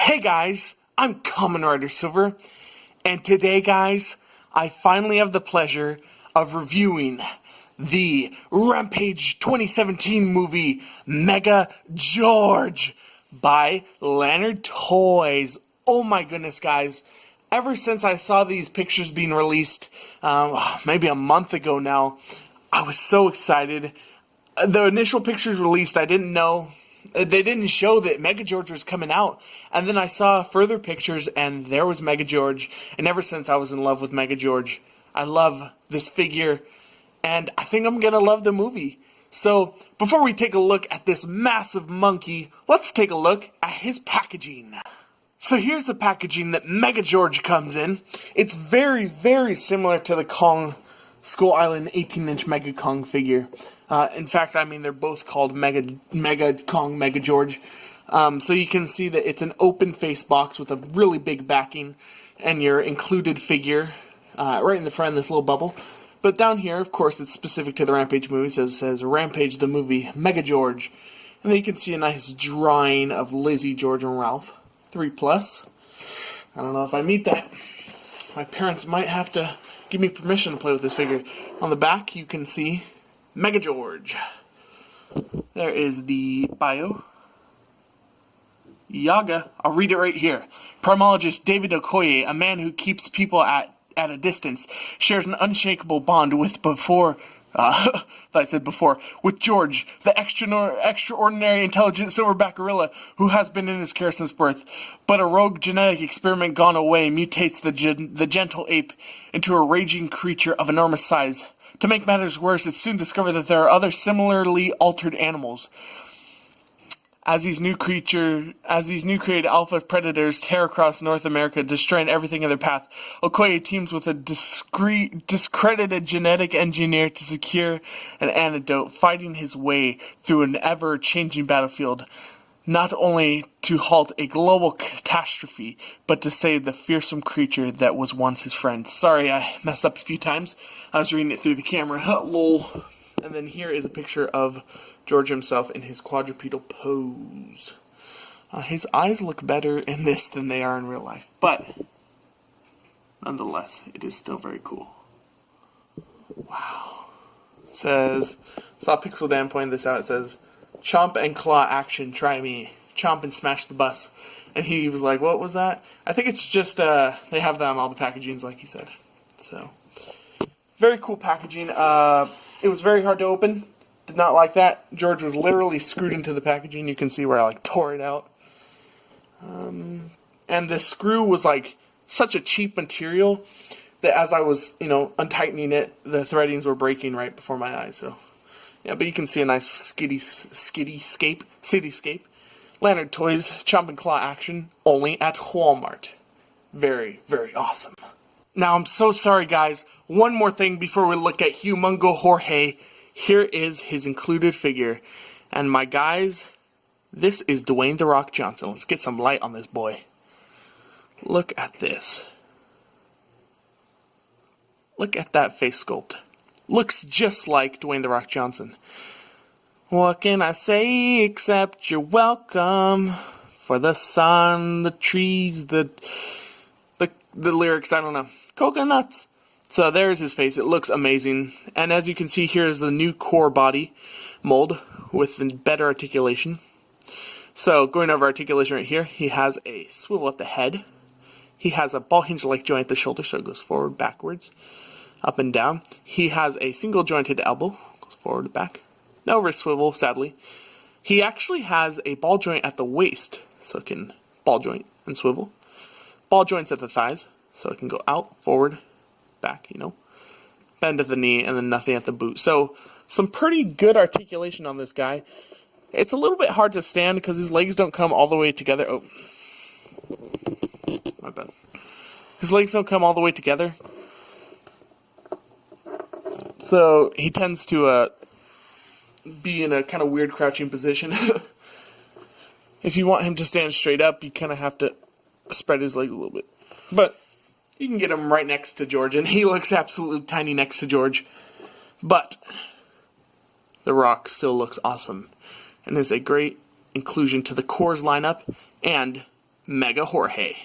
Hey guys, I'm Kamen Rider Silver, and today guys, I finally have the pleasure of reviewing the Rampage 2017 movie Mega George by Lanard Toys. Oh my goodness guys, ever since I saw these pictures being released, maybe a month ago now, I was so excited. The initial pictures released, I didn't know. They didn't show that Mega George was coming out, and then I saw further pictures and there was Mega George, and ever since I was in love with Mega George. I love this figure, and I think I'm gonna love the movie. So, before we take a look at this massive monkey, let's take a look at his packaging. So here's the packaging that Mega George comes in. It's very, very similar to the Kong Skull Island 18-inch Mega Kong figure. In fact, I mean, they're both called Mega Kong, Mega George. So you can see that it's an open face box with a really big backing and your included figure right in the front of this little bubble. But down here, of course, it's specific to the Rampage movie. So it says Rampage the movie, Mega George. And then you can see a nice drawing of Lizzie, George, and Ralph. 3+. I don't know if I meet that. My parents might have to give me permission to play with this figure. On the back, you can see Mega George. There is the bio. Yaga, I'll read it right here. Primalogist David Okoye, a man who keeps people at a distance, shares an unshakable bond with with George, the extraordinary intelligent silverback gorilla who has been in his care since birth. But a rogue genetic experiment gone away mutates the gentle ape into a raging creature of enormous size. To make matters worse, it's soon discovered that there are other similarly altered animals. As these new created alpha predators tear across North America, destroying everything in their path, Okoye teams with a discredited genetic engineer to secure an antidote, fighting his way through an ever-changing battlefield, not only to halt a global catastrophe, but to save the fearsome creature that was once his friend. Sorry, I messed up a few times. I was reading it through the camera. Lol. And then here is a picture of George himself in his quadrupedal pose. His eyes look better in this than they are in real life, but nonetheless, it is still very cool. Wow. It says, saw Pixel Dan pointing this out, it says, chomp and claw action, try me. Chomp and smash the bus. And he was like, what was that? I think it's just, they have that on all the packagings, like he said. So, very cool packaging. It was very hard to open. Did not like that. George was literally screwed into the packaging. You can see where I tore it out. And the screw was such a cheap material that as I was, untightening it, the threadings were breaking right before my eyes. So, yeah, but you can see a nice cityscape. Lanard Toys, chomp and claw action, only at Walmart. Very, very awesome. Now, I'm so sorry, guys. One more thing before we look at Humongo Jorge. Here is his included figure. And my guys, this is Dwayne "The Rock" Johnson. Let's get some light on this boy. Look at this. Look at that face sculpt. Looks just like Dwayne "The Rock" Johnson. What can I say except you're welcome for the sun, the trees, the lyrics, I don't know. Coconuts. So there's his face. It looks amazing. And as you can see, here's the new core body mold with better articulation. So going over articulation right here, he has a swivel at the head. He has a ball hinge-like joint at the shoulder, so it goes forward, backwards, up and down. He has a single jointed elbow, goes forward and back. No wrist swivel, sadly. He actually has a ball joint at the waist, so it can ball joint and swivel. Ball joints at the thighs, so it can go out, forward, back, bend at the knee, and then nothing at the boot. So, some pretty good articulation on this guy. It's a little bit hard to stand because his legs don't come all the way together. Oh, my bad. His legs don't come all the way together. So, he tends to be in a kind of weird crouching position. If you want him to stand straight up, you kind of have to spread his legs a little bit. But you can get him right next to George, and he looks absolutely tiny next to George. But The Rock still looks awesome, and is a great inclusion to the Coors lineup and Mega Jorge.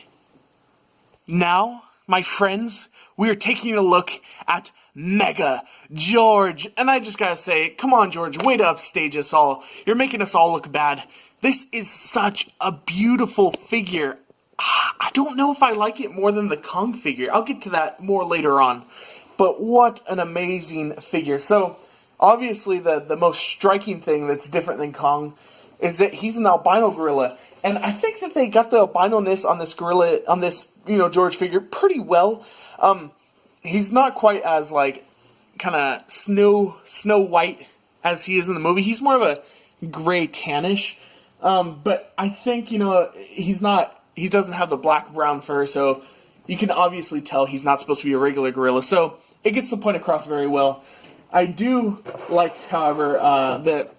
Now, my friends, we are taking a look at Mega George. And I just gotta say, come on, George, way to upstage us all. You're making us all look bad. This is such a beautiful figure. I don't know if I like it more than the Kong figure. I'll get to that more later on. But what an amazing figure. So, obviously, the most striking thing that's different than Kong is that he's an albino gorilla. And I think that they got the albino-ness on this gorilla, on this, George figure pretty well. He's not quite as, like, kind of snow white as he is in the movie. He's more of a gray tannish. But I think, he doesn't have the black-brown fur, so you can obviously tell he's not supposed to be a regular gorilla. So it gets the point across very well. I do like, however, that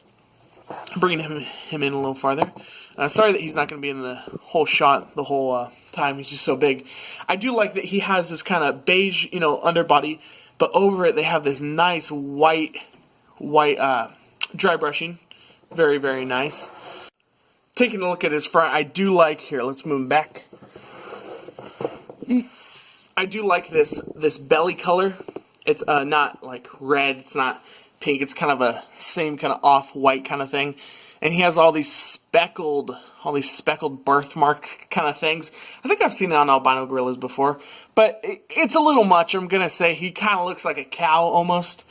bringing him in a little farther. Sorry that he's not going to be in the whole shot the whole time. He's just so big. I do like that he has this kind of beige, underbody, but over it they have this nice white dry brushing. Very, very nice. Taking a look at his front, I do like, here, let's move him back. I do like this belly color. It's not like red, it's not pink, it's kind of a same kind of off-white kind of thing. And he has all these speckled birthmark kind of things. I think I've seen it on albino gorillas before, but it's a little much. I'm going to say he kind of looks like a cow almost.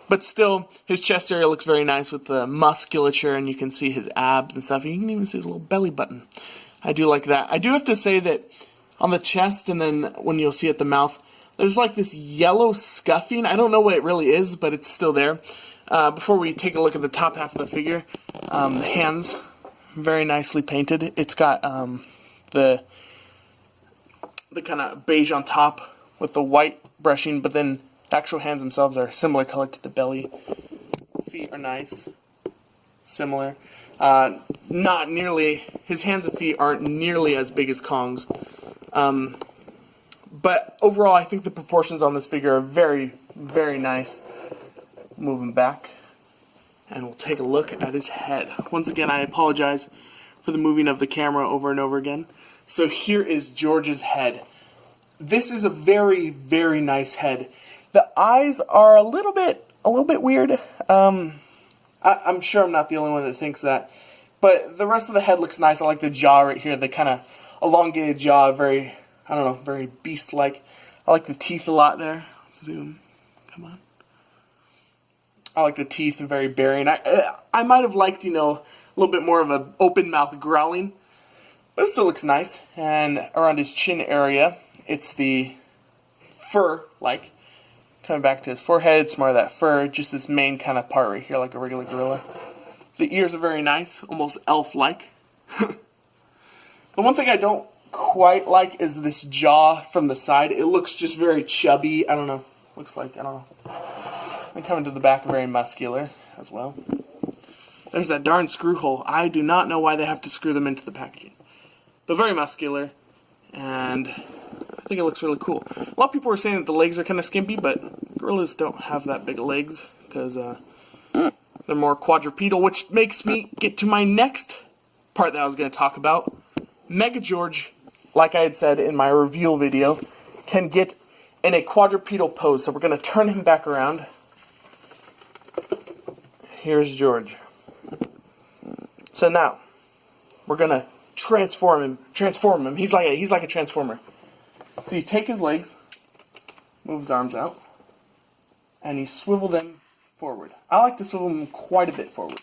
But still, his chest area looks very nice with the musculature, and you can see his abs and stuff. You can even see his little belly button. I do like that. I do have to say that on the chest, and then when you'll see at the mouth, there's like this yellow scuffing. I don't know what it really is, but it's still there. Before we take a look at the top half of the figure, the hands, very nicely painted. It's got the kind of beige on top with the white brushing, but then the actual hands themselves are similar color to the belly. Feet are nice, similar. Not nearly, his hands and feet aren't nearly as big as Kong's. But overall, I think the proportions on this figure are very, very nice. Move him back, and we'll take a look at his head. Once again, I apologize for the moving of the camera over and over again. So here is George's head. This is a very, very nice head. The eyes are a little bit weird. I'm sure I'm not the only one that thinks that. But the rest of the head looks nice. I like the jaw right here, the kind of elongated jaw, very, very beast-like. I like the teeth a lot there. Let's zoom. Come on. I like the teeth and very bearing. I might have liked, a little bit more of an open mouth growling. But it still looks nice. And around his chin area, it's the fur-like. Coming back to his forehead, it's more of that fur, just this main kind of part right here, like a regular gorilla. The ears are very nice, almost elf-like. The one thing I don't quite like is this jaw from the side. It looks just very chubby. I don't know. Looks like, I don't know. And coming to the back, very muscular as well. There's that darn screw hole. I do not know why they have to screw them into the packaging. But very muscular, and I think it looks really cool. A lot of people are saying that the legs are kind of skimpy, but gorillas don't have that big legs because they're more quadrupedal, which makes me get to my next part that I was going to talk about. Mega George, like I had said in my reveal video, can get in a quadrupedal pose. So we're going to turn him back around. Here's George. So now we're going to transform him. He's like a transformer. So you take his legs, move his arms out, and you swivel them forward. I like to swivel them quite a bit forward.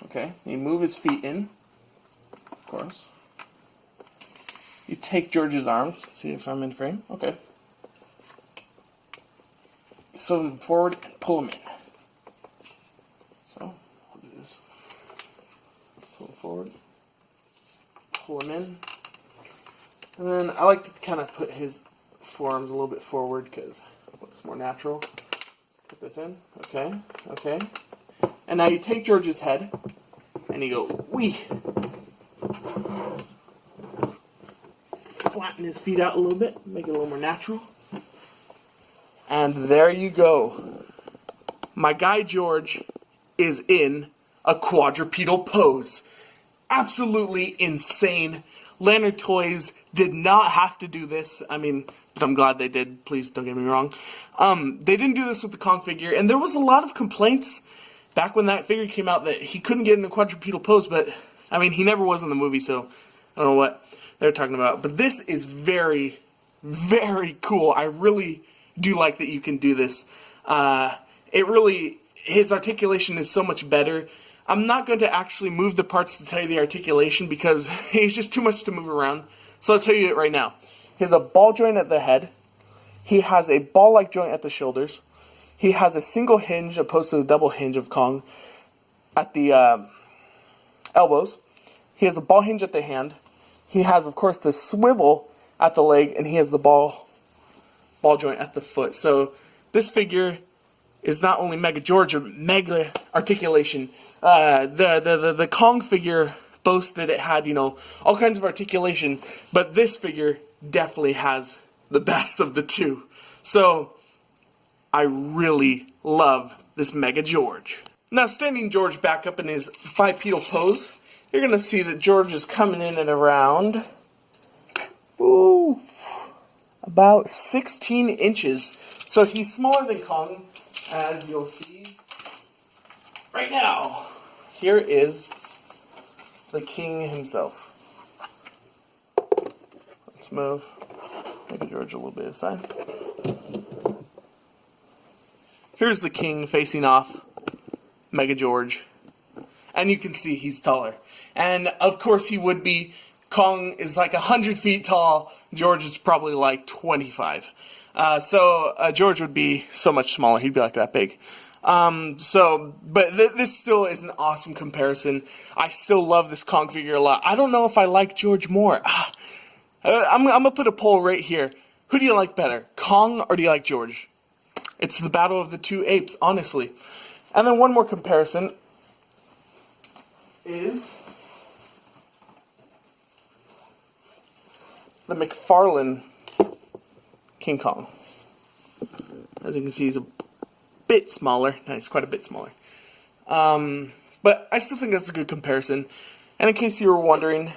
Okay, you move his feet in, of course. You take George's arms. Let's see if I'm in frame. Okay. Swivel them forward and pull them in. So, I'll do this. Swivel forward, pull him in. And then I like to kind of put his forearms a little bit forward because it looks more natural. Put this in. Okay, okay. And now you take George's head and you go, wee. Flatten his feet out a little bit, make it a little more natural. And there you go. My guy George is in a quadrupedal pose. absolutely insane. Lanard Toys did not have to do this. I mean, but I'm glad they did. Please don't get me wrong. They didn't do this with the Kong figure, and there was a lot of complaints back when that figure came out that he couldn't get in a quadrupedal pose, but, I mean, he never was in the movie, so I don't know what they're talking about. But this is very, very cool. I really do like that you can do this. His articulation is so much better. I'm not going to actually move the parts to tell you the articulation because it's just too much to move around. So I'll tell you it right now. He has a ball joint at the head. He has a ball-like joint at the shoulders. He has a single hinge opposed to the double hinge of Kong at the elbows. He has a ball hinge at the hand. He has, of course, the swivel at the leg, and he has the ball joint at the foot. So this figure is not only Mega George, but mega articulation. The Kong figure boasts that it had, all kinds of articulation, but this figure definitely has the best of the two. So I really love this Mega George. Now, standing George back up in his bipedal pose, you're going to see that George is coming in at around, about 16 inches. So he's smaller than Kong, as you'll see right now. Here is the king himself. Let's move Mega George a little bit aside. Here's the king facing off Mega George. And you can see he's taller. And of course he would be. Kong is like 100 feet tall. George is probably like 25. So George would be so much smaller. He'd be like that big. But this still is an awesome comparison. I still love this Kong figure a lot. I don't know if I like George more. I'm going to put a poll right here. Who do you like better, Kong or do you like George? It's the battle of the two apes, honestly. And then one more comparison is the McFarlane King Kong. As you can see, he's a bit smaller. No, he's quite a bit smaller. But I still think that's a good comparison. And in case you were wondering,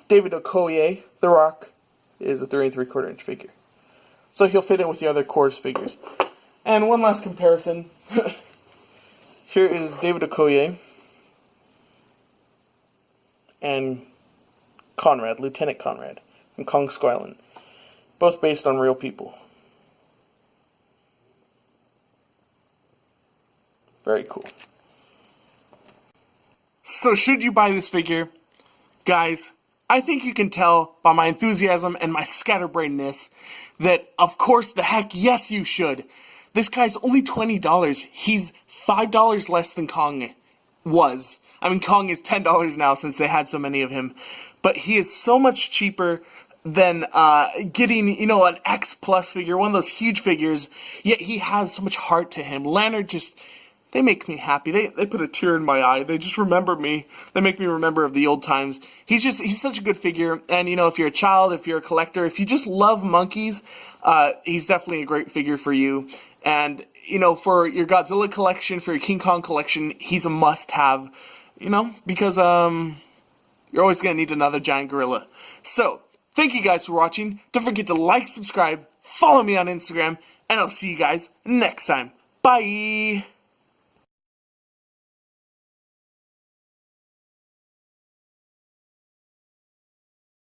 David Okoye, The Rock, is a 3 3/4 inch figure. So he'll fit in with the other Coors figures. And one last comparison. Here is David Okoye and Conrad, Lieutenant Conrad, from Kong Skull Island. Both based on real people. Very cool. So should you buy this figure? Guys, I think you can tell by my enthusiasm and my scatterbrainedness that, of course, the heck yes you should. This guy's only $20. He's $5 less than Kong was. I mean, Kong is $10 now since they had so many of him. But he is so much cheaper than getting, an X Plus figure, one of those huge figures, yet he has so much heart to him. Lanard just, they make me happy. They put a tear in my eye. They just remember me. They make me remember of the old times. He's such a good figure. And, if you're a child, if you're a collector, if you just love monkeys, he's definitely a great figure for you. And, for your Godzilla collection, for your King Kong collection, he's a must-have, because you're always going to need another giant gorilla. So, thank you guys for watching. Don't forget to like, subscribe, follow me on Instagram, and I'll see you guys next time. Bye!